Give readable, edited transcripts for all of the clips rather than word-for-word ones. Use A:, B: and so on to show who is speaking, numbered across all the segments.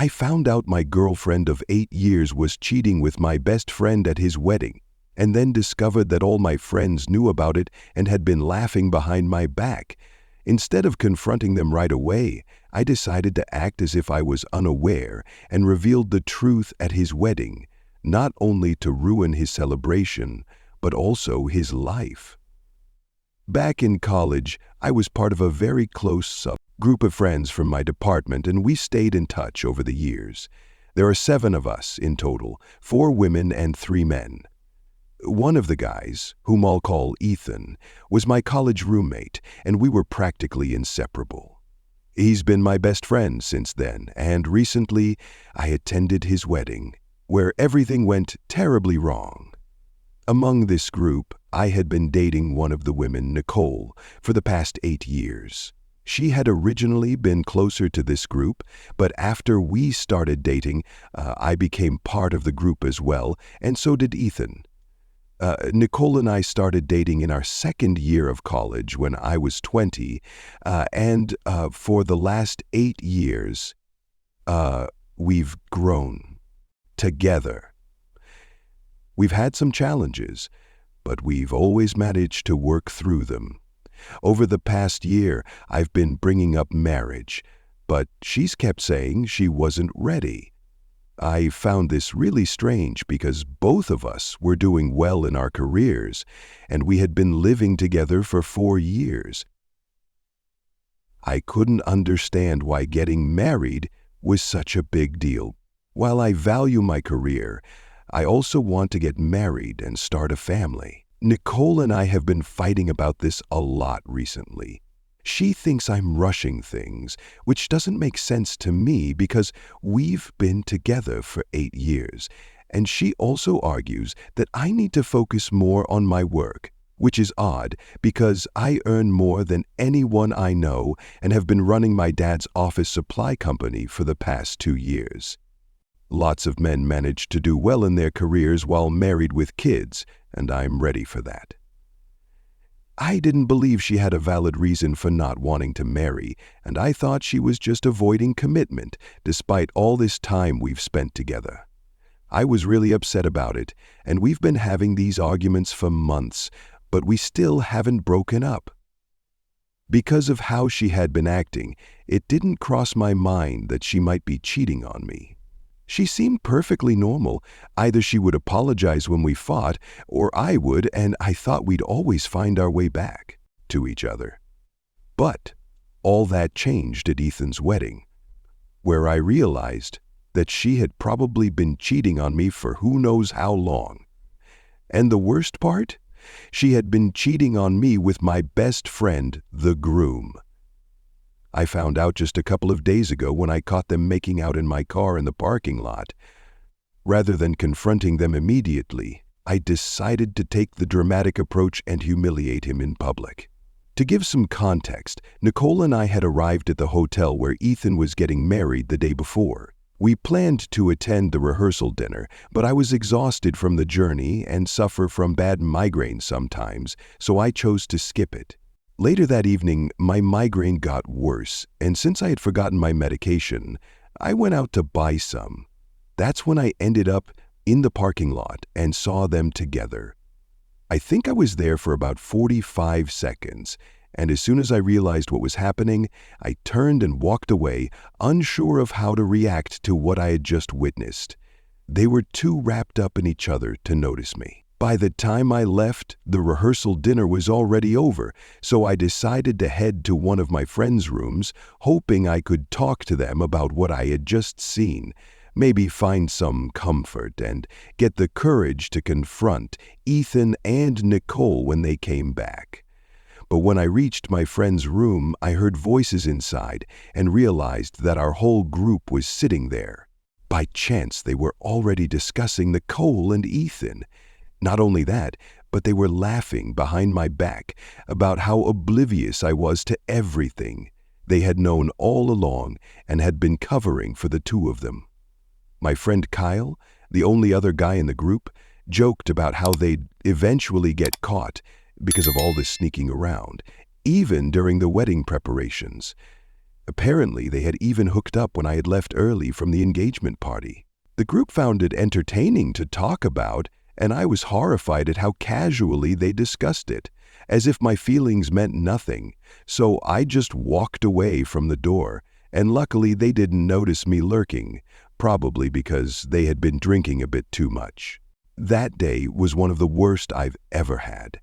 A: I found out my girlfriend of 8 years was cheating with my best friend at his wedding, and then discovered that all my friends knew about it and had been laughing behind my back. Instead of confronting them right away, I decided to act as if I was unaware and revealed the truth at his wedding, not only to ruin his celebration, but also his life. Back in college, I was part of a very close group of friends from my department, and we stayed in touch over the years. There are 7 of us in total, 4 women and 3 men. One of the guys, whom I'll call Ethan, was my college roommate, and we were practically inseparable. He's been my best friend since then, and recently I attended his wedding, where everything went terribly wrong. Among this group, I had been dating one of the women, Nicole, for the past 8 years. She had originally been closer to this group, but after we started dating, I became part of the group as well, and so did Ethan. Nicole and I started dating in our 2nd year of college when I was 20, and for the last 8 years, we've grown together. We've had some challenges, but we've always managed to work through them. Over the past year, I've been bringing up marriage, but she's kept saying she wasn't ready. I found this really strange because both of us were doing well in our careers, and we had been living together for 4 years. I couldn't understand why getting married was such a big deal. While I value my career, I also want to get married and start a family. Nicole and I have been fighting about this a lot recently. She thinks I'm rushing things, which doesn't make sense to me because we've been together for 8 years, and she also argues that I need to focus more on my work, which is odd because I earn more than anyone I know and have been running my dad's office supply company for the past 2 years. Lots of men manage to do well in their careers while married with kids, and I'm ready for that. I didn't believe she had a valid reason for not wanting to marry, and I thought she was just avoiding commitment despite all this time we've spent together. I was really upset about it, and we've been having these arguments for months, but we still haven't broken up. Because of how she had been acting, it didn't cross my mind that she might be cheating on me. She seemed perfectly normal. Either she would apologize when we fought, or I would, and I thought we'd always find our way back to each other. But all that changed at Ethan's wedding, where I realized that she had probably been cheating on me for who knows how long. And the worst part? She had been cheating on me with my best friend, the groom. I found out just a couple of days ago when I caught them making out in my car in the parking lot. Rather than confronting them immediately, I decided to take the dramatic approach and humiliate him in public. To give some context, Nicole and I had arrived at the hotel where Ethan was getting married the day before. We planned to attend the rehearsal dinner, but I was exhausted from the journey and suffer from bad migraines sometimes, so I chose to skip it. Later that evening, my migraine got worse, and since I had forgotten my medication, I went out to buy some. That's when I ended up in the parking lot and saw them together. I think I was there for about 45 seconds, and as soon as I realized what was happening, I turned and walked away, unsure of how to react to what I had just witnessed. They were too wrapped up in each other to notice me. By the time I left, the rehearsal dinner was already over, so I decided to head to one of my friends' rooms, hoping I could talk to them about what I had just seen, maybe find some comfort and get the courage to confront Ethan and Nicole when they came back. But when I reached my friend's room, I heard voices inside and realized that our whole group was sitting there. By chance, they were already discussing Nicole and Ethan. Not only that, but they were laughing behind my back about how oblivious I was to everything they had known all along and had been covering for the two of them. My friend Kyle, the only other guy in the group, joked about how they'd eventually get caught because of all this sneaking around, even during the wedding preparations. Apparently, they had even hooked up when I had left early from the engagement party. The group found it entertaining to talk about, and I was horrified at how casually they discussed it, as if my feelings meant nothing. So I just walked away from the door, and luckily they didn't notice me lurking, probably because they had been drinking a bit too much. That day was one of the worst I've ever had.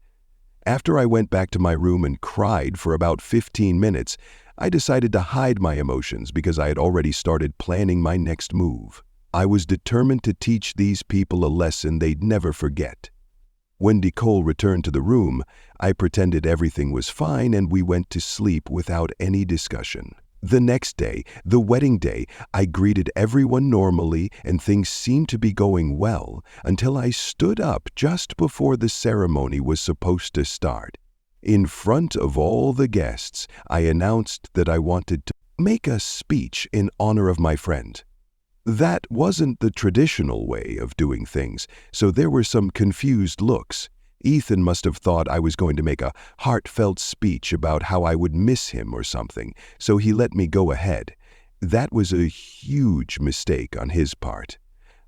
A: After I went back to my room and cried for about 15 minutes, I decided to hide my emotions because I had already started planning my next move. I was determined to teach these people a lesson they'd never forget. When Nicole returned to the room, I pretended everything was fine and we went to sleep without any discussion. The next day, the wedding day, I greeted everyone normally and things seemed to be going well until I stood up just before the ceremony was supposed to start. In front of all the guests, I announced that I wanted to make a speech in honor of my friend. That wasn't the traditional way of doing things, so there were some confused looks. Ethan must have thought I was going to make a heartfelt speech about how I would miss him or something, so he let me go ahead. That was a huge mistake on his part.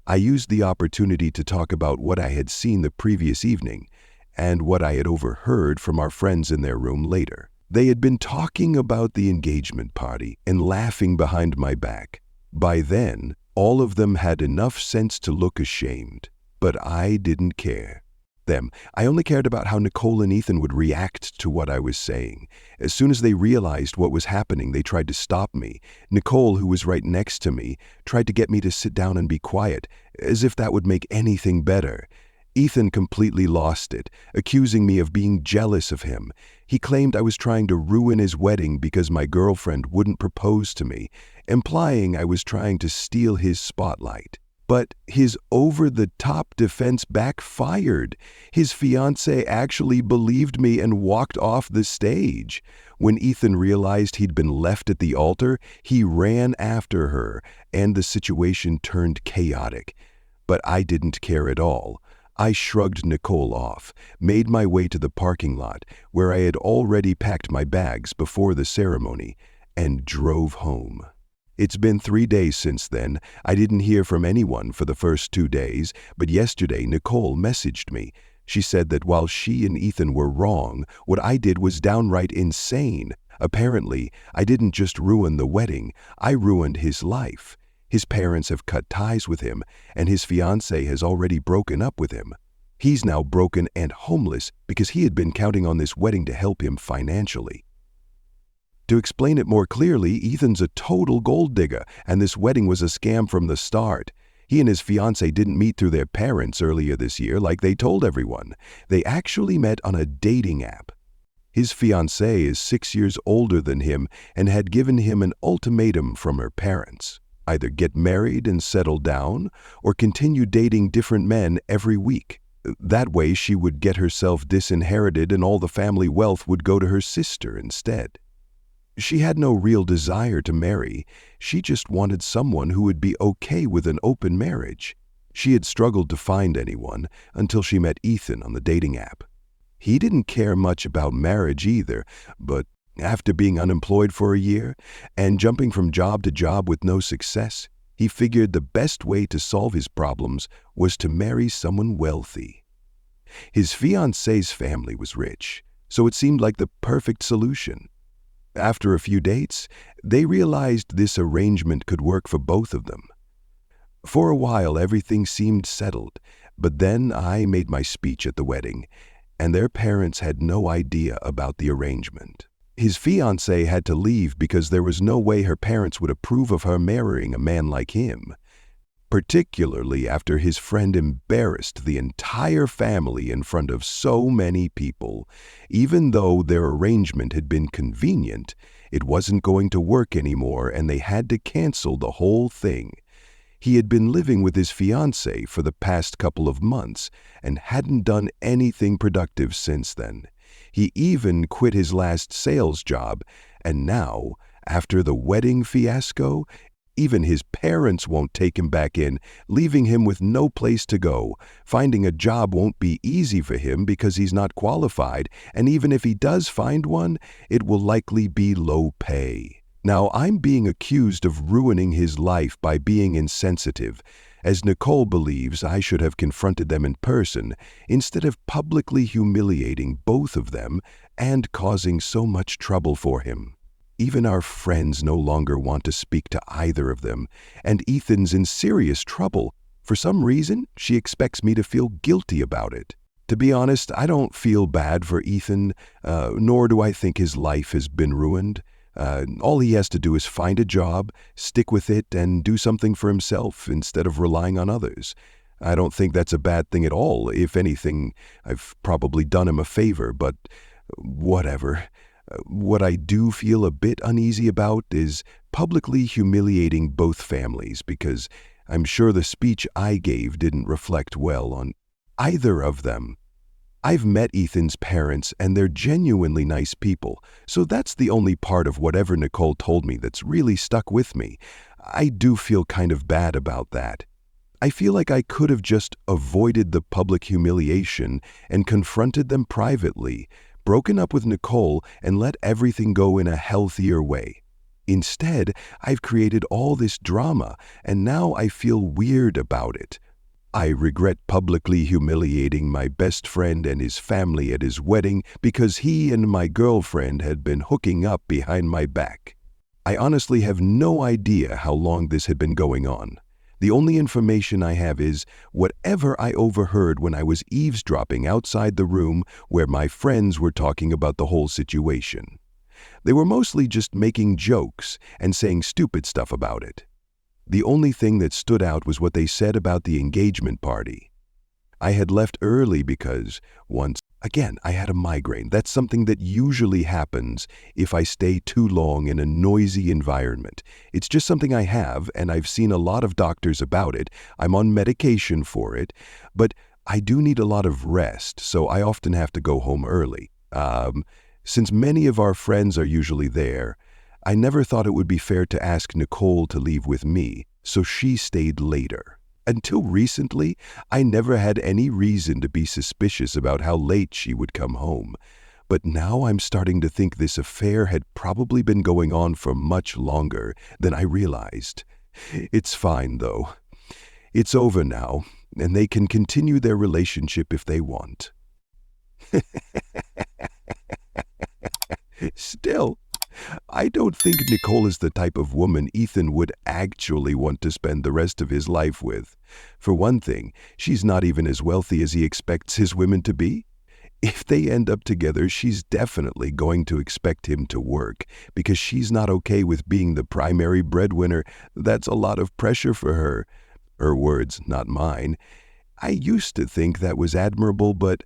A: I used the opportunity to talk about what I had seen the previous evening and what I had overheard from our friends in their room later. They had been talking about the engagement party and laughing behind my back. By then, all of them had enough sense to look ashamed, but I didn't care. I only cared about how Nicole and Ethan would react to what I was saying. As soon as they realized what was happening, they tried to stop me. Nicole, who was right next to me, tried to get me to sit down and be quiet, as if that would make anything better. Ethan completely lost it, accusing me of being jealous of him. He claimed I was trying to ruin his wedding because my girlfriend wouldn't propose to me, implying I was trying to steal his spotlight. But his over-the-top defense backfired. His fiancée actually believed me and walked off the stage. When Ethan realized he'd been left at the altar, he ran after her, and the situation turned chaotic. But I didn't care at all. I shrugged Nicole off, made my way to the parking lot, where I had already packed my bags before the ceremony, and drove home. It's been 3 days since then. I didn't hear from anyone for the first 2 days, but yesterday Nicole messaged me. She said that while she and Ethan were wrong, what I did was downright insane. Apparently, I didn't just ruin the wedding, I ruined his life. His parents have cut ties with him, and his fiancée has already broken up with him. He's now broken and homeless because he had been counting on this wedding to help him financially. To explain it more clearly, Ethan's a total gold digger, and this wedding was a scam from the start. He and his fiancée didn't meet through their parents earlier this year like they told everyone. They actually met on a dating app. His fiancée is 6 years older than him and had given him an ultimatum from her parents. Either get married and settle down, or continue dating different men every week. That way she would get herself disinherited and all the family wealth would go to her sister instead. She had no real desire to marry. She just wanted someone who would be okay with an open marriage. She had struggled to find anyone until she met Ethan on the dating app. He didn't care much about marriage either, but after being unemployed for a year and jumping from job to job with no success, he figured the best way to solve his problems was to marry someone wealthy. His fiancée's family was rich, so it seemed like the perfect solution. After a few dates, they realized this arrangement could work for both of them. For a while, everything seemed settled, but then I made my speech at the wedding, and their parents had no idea about the arrangement. His fiancée had to leave because there was no way her parents would approve of her marrying a man like him, particularly after his friend embarrassed the entire family in front of so many people. Even though their arrangement had been convenient, it wasn't going to work anymore and they had to cancel the whole thing. He had been living with his fiancée for the past couple of months and hadn't done anything productive since then. He even quit his last sales job, and now, after the wedding fiasco, even his parents won't take him back in, leaving him with no place to go. Finding a job won't be easy for him because he's not qualified, and even if he does find one, it will likely be low pay. Now, I'm being accused of ruining his life by being insensitive, as Nicole believes I should have confronted them in person instead of publicly humiliating both of them and causing so much trouble for him. Even our friends no longer want to speak to either of them, and Ethan's in serious trouble. For some reason, she expects me to feel guilty about it. To be honest, I don't feel bad for Ethan, nor do I think his life has been ruined. All he has to do is find a job, stick with it, and do something for himself instead of relying on others. I don't think that's a bad thing at all. If anything, I've probably done him a favor, but whatever. What I do feel a bit uneasy about is publicly humiliating both families, because I'm sure the speech I gave didn't reflect well on either of them. I've met Ethan's parents, and they're genuinely nice people, so that's the only part of whatever Nicole told me that's really stuck with me. I do feel kind of bad about that. I feel like I could have just avoided the public humiliation and confronted them privately, broken up with Nicole, and let everything go in a healthier way. Instead, I've created all this drama, and now I feel weird about it. I regret publicly humiliating my best friend and his family at his wedding because he and my girlfriend had been hooking up behind my back. I honestly have no idea how long this had been going on. The only information I have is whatever I overheard when I was eavesdropping outside the room where my friends were talking about the whole situation. They were mostly just making jokes and saying stupid stuff about it. The only thing that stood out was what they said about the engagement party. I had left early because again, I had a migraine. That's something that usually happens if I stay too long in a noisy environment. It's just something I have, and I've seen a lot of doctors about it. I'm on medication for it, but I do need a lot of rest, so I often have to go home early. Since many of our friends are usually there, I never thought it would be fair to ask Nicole to leave with me, so she stayed later. Until recently, I never had any reason to be suspicious about how late she would come home. But now I'm starting to think this affair had probably been going on for much longer than I realized. It's fine, though. It's over now, and they can continue their relationship if they want. Still, I don't think Nicole is the type of woman Ethan would actually want to spend the rest of his life with. For one thing, she's not even as wealthy as he expects his women to be. If they end up together, she's definitely going to expect him to work, because she's not okay with being the primary breadwinner. That's a lot of pressure for her. Her words, not mine. I used to think that was admirable, but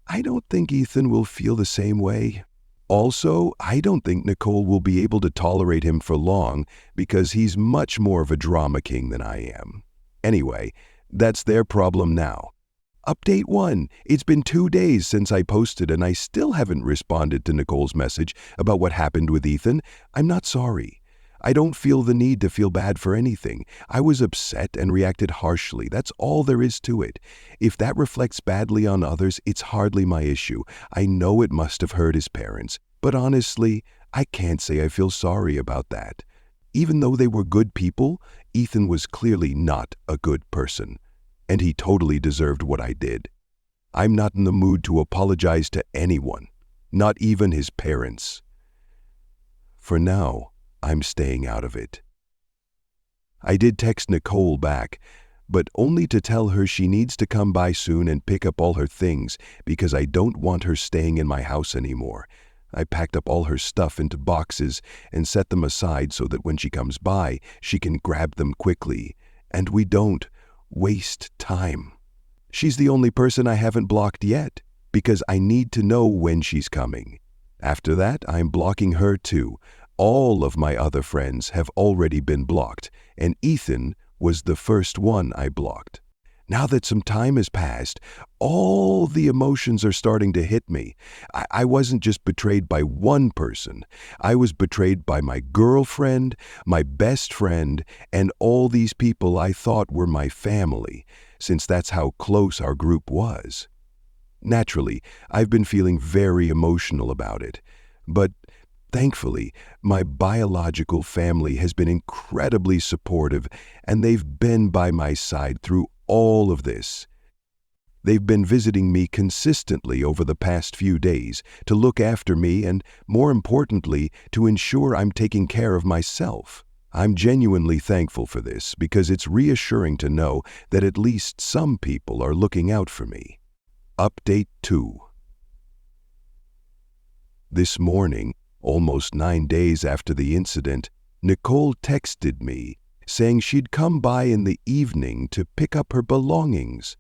A: I don't think Ethan will feel the same way. Also, I don't think Nicole will be able to tolerate him for long because he's much more of a drama king than I am. Anyway, that's their problem now. Update 1. It's been 2 days since I posted and I still haven't responded to Nicole's message about what happened with Ethan. I'm not sorry. I don't feel the need to feel bad for anything. I was upset and reacted harshly. That's all there is to it. If that reflects badly on others, it's hardly my issue. I know it must have hurt his parents, but honestly, I can't say I feel sorry about that. Even though they were good people, Ethan was clearly not a good person, and he totally deserved what I did. I'm not in the mood to apologize to anyone, not even his parents. For now, I'm staying out of it. I did text Nicole back, but only to tell her she needs to come by soon and pick up all her things because I don't want her staying in my house anymore. I packed up all her stuff into boxes and set them aside so that when she comes by, she can grab them quickly, and we don't waste time. She's the only person I haven't blocked yet because I need to know when she's coming. After that, I'm blocking her too. All of my other friends have already been blocked, and Ethan was the first one I blocked. Now that some time has passed, all the emotions are starting to hit me. I wasn't just betrayed by one person. I was betrayed by my girlfriend, my best friend, and all these people I thought were my family, since that's how close our group was. Naturally, I've been feeling very emotional about it, but Thankfully, my biological family has been incredibly supportive, and they've been by my side through all of this. They've been visiting me consistently over the past few days to look after me and, more importantly, to ensure I'm taking care of myself. I'm genuinely thankful for this because it's reassuring to know that at least some people are looking out for me. Update 2. This morning, almost 9 days after the incident, Nicole texted me saying she'd come by in the evening to pick up her belongings.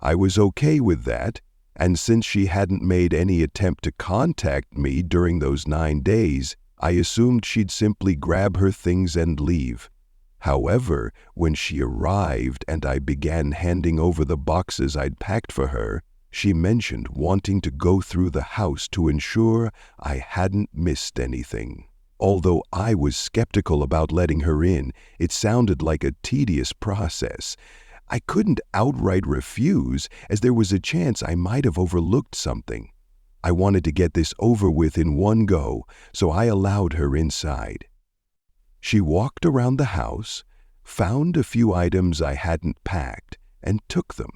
A: I was okay with that, and since she hadn't made any attempt to contact me during those 9 days, I assumed she'd simply grab her things and leave. However, when she arrived and I began handing over the boxes I'd packed for her, she mentioned wanting to go through the house to ensure I hadn't missed anything. Although I was skeptical about letting her in, it sounded like a tedious process. I couldn't outright refuse, as there was a chance I might have overlooked something. I wanted to get this over with in one go, so I allowed her inside. She walked around the house, found a few items I hadn't packed, and took them.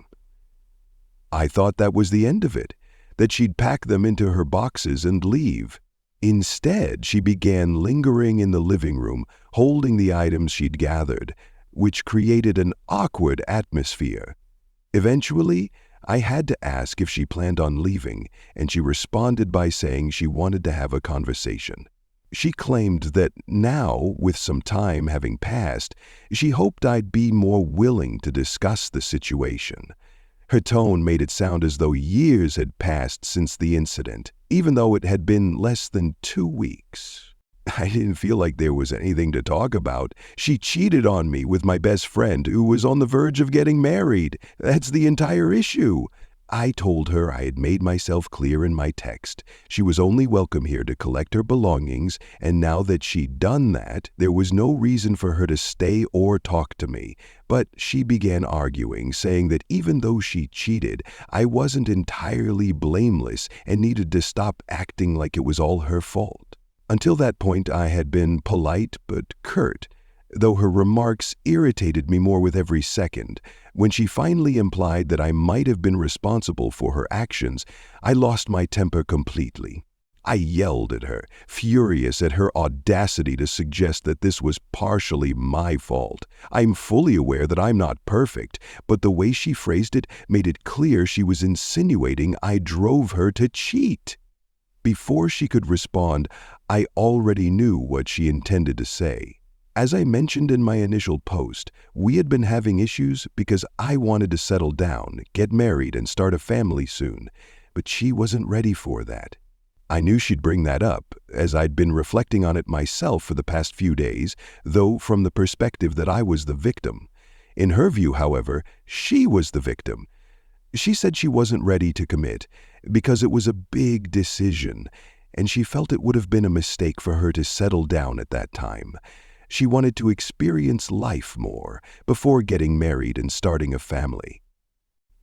A: I thought that was the end of it, that she'd pack them into her boxes and leave. Instead, she began lingering in the living room, holding the items she'd gathered, which created an awkward atmosphere. Eventually, I had to ask if she planned on leaving, and she responded by saying she wanted to have a conversation. She claimed that now, with some time having passed, she hoped I'd be more willing to discuss the situation. Her tone made it sound as though years had passed since the incident, even though it had been less than 2 weeks. I didn't feel like there was anything to talk about. She cheated on me with my best friend who was on the verge of getting married. That's the entire issue. I told her I had made myself clear in my text. She was only welcome here to collect her belongings, and now that she'd done that, there was no reason for her to stay or talk to me. But she began arguing, saying that even though she cheated, I wasn't entirely blameless and needed to stop acting like it was all her fault. Until that point, I had been polite but curt, though her remarks irritated me more with every second. When she finally implied that I might have been responsible for her actions, I lost my temper completely. I yelled at her, furious at her audacity to suggest that this was partially my fault. I'm fully aware that I'm not perfect, but the way she phrased it made it clear she was insinuating I drove her to cheat. Before she could respond, I already knew what she intended to say. As I mentioned in my initial post, we had been having issues because I wanted to settle down, get married, and start a family soon, but she wasn't ready for that. I knew she'd bring that up, as I'd been reflecting on it myself for the past few days, though from the perspective that I was the victim. In her view, however, she was the victim. She said she wasn't ready to commit because it was a big decision, and she felt it would have been a mistake for her to settle down at that time. She wanted to experience life more before getting married and starting a family.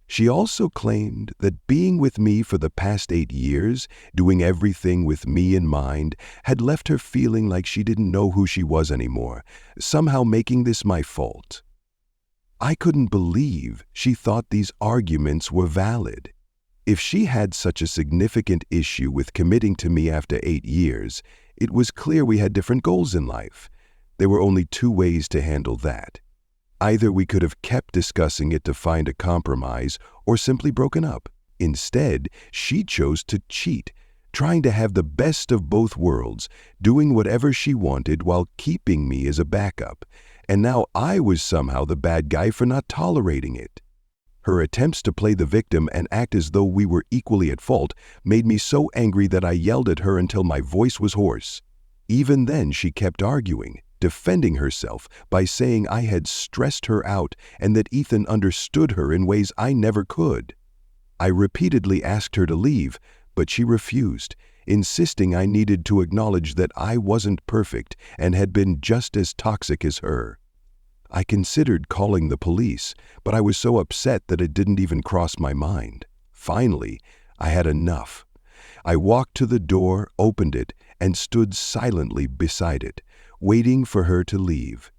A: She also claimed that being with me for the past 8 years, doing everything with me in mind, had left her feeling like she didn't know who she was anymore, somehow making this my fault. I couldn't believe she thought these arguments were valid. If she had such a significant issue with committing to me after 8 years, it was clear we had different goals in life. There were only 2 ways to handle that. Either we could have kept discussing it to find a compromise or simply broken up. Instead, she chose to cheat, trying to have the best of both worlds, doing whatever she wanted while keeping me as a backup. And now I was somehow the bad guy for not tolerating it. Her attempts to play the victim and act as though we were equally at fault made me so angry that I yelled at her until my voice was hoarse. Even then, she kept arguing, defending herself by saying I had stressed her out and that Ethan understood her in ways I never could. I repeatedly asked her to leave, but she refused, insisting I needed to acknowledge that I wasn't perfect and had been just as toxic as her. I considered calling the police, but I was so upset that it didn't even cross my mind. Finally, I had enough. I walked to the door, opened it, and stood silently beside it, waiting for her to leave.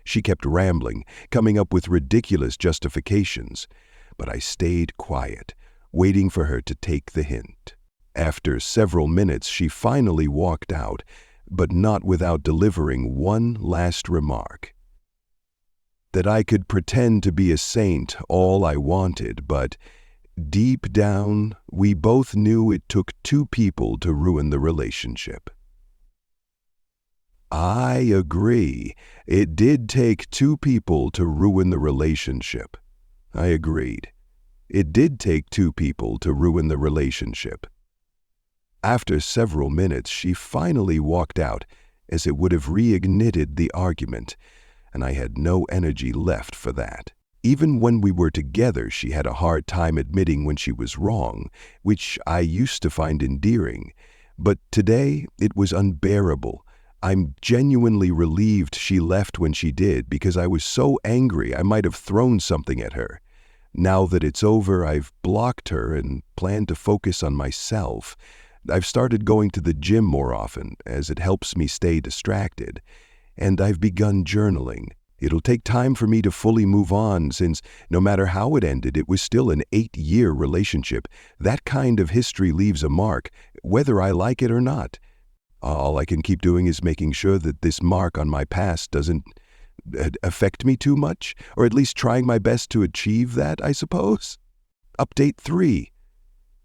A: She kept rambling, coming up with ridiculous justifications, but I stayed quiet, waiting for her to take the hint. After several minutes, she finally walked out, but not without delivering one last remark. That I could pretend to be a saint all I wanted, but deep down, we both knew it took two people to ruin the relationship. I agree. It did take two people to ruin the relationship. I agreed. It did take two people to ruin the relationship. After several minutes, she finally walked out, as it would have reignited the argument, and I had no energy left for that. Even when we were together, she had a hard time admitting when she was wrong, which I used to find endearing. But today, it was unbearable. I'm genuinely relieved she left when she did, because I was so angry I might have thrown something at her. Now that it's over, I've blocked her and plan to focus on myself. I've started going to the gym more often, as it helps me stay distracted. And I've begun journaling. It'll take time for me to fully move on, since no matter how it ended, it was still an 8-year relationship. That kind of history leaves a mark, whether I like it or not. All I can keep doing is making sure that this mark on my past doesn't affect me too much, or at least trying my best to achieve that, I suppose. Update 3.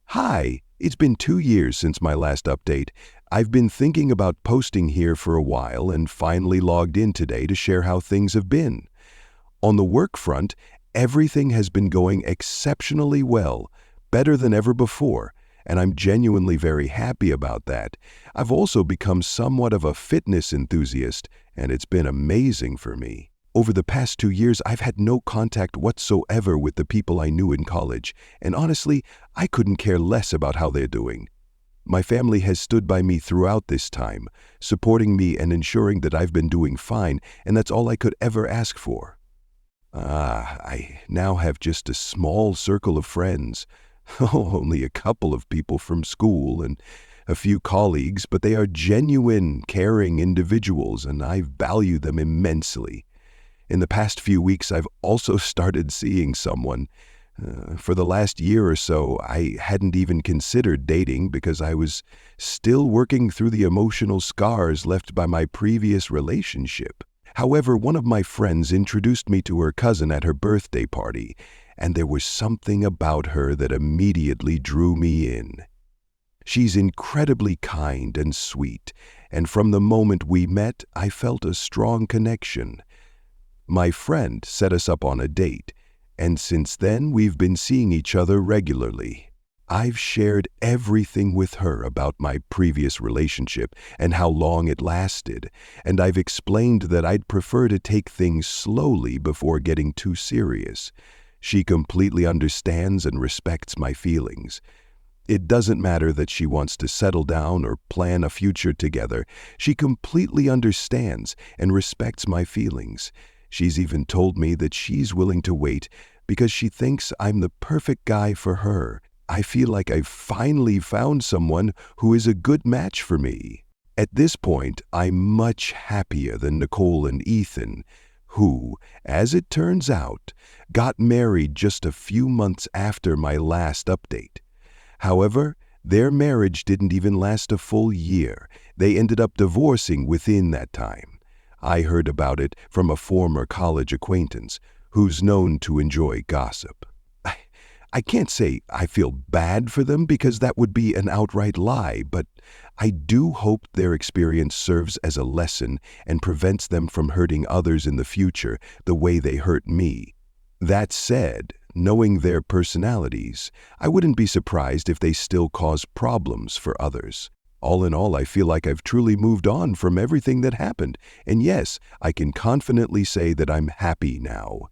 A: Hi, it's been 2 years since my last update. I've been thinking about posting here for a while and finally logged in today to share how things have been. On the work front, everything has been going exceptionally well, better than ever before, and I'm genuinely very happy about that. I've also become somewhat of a fitness enthusiast, and it's been amazing for me. Over the past 2 years, I've had no contact whatsoever with the people I knew in college, and honestly, I couldn't care less about how they're doing. My family has stood by me throughout this time, supporting me and ensuring that I've been doing fine, and that's all I could ever ask for. I now have just a small circle of friends. Only a couple of people from school and a few colleagues, but they are genuine, caring individuals, and I value them immensely. In the past few weeks, I've also started seeing someone. For the last year or so, I hadn't even considered dating because I was still working through the emotional scars left by my previous relationship. However, one of my friends introduced me to her cousin at her birthday party, and there was something about her that immediately drew me in. She's incredibly kind and sweet, and from the moment we met, I felt a strong connection. My friend set us up on a date, and since then we've been seeing each other regularly. I've shared everything with her about my previous relationship and how long it lasted, and I've explained that I'd prefer to take things slowly before getting too serious. She completely understands and respects my feelings. It doesn't matter that she wants to settle down or plan a future together. She completely understands and respects my feelings. She's even told me that she's willing to wait because she thinks I'm the perfect guy for her. I feel like I've finally found someone who is a good match for me. At this point, I'm much happier than Nicole and Ethan, who, as it turns out, got married just a few months after my last update. However, their marriage didn't even last a full year. They ended up divorcing within that time. I heard about it from a former college acquaintance who's known to enjoy gossip. I can't say I feel bad for them because that would be an outright lie, but I do hope their experience serves as a lesson and prevents them from hurting others in the future the way they hurt me. That said, knowing their personalities, I wouldn't be surprised if they still cause problems for others. All in all, I feel like I've truly moved on from everything that happened, and yes, I can confidently say that I'm happy now.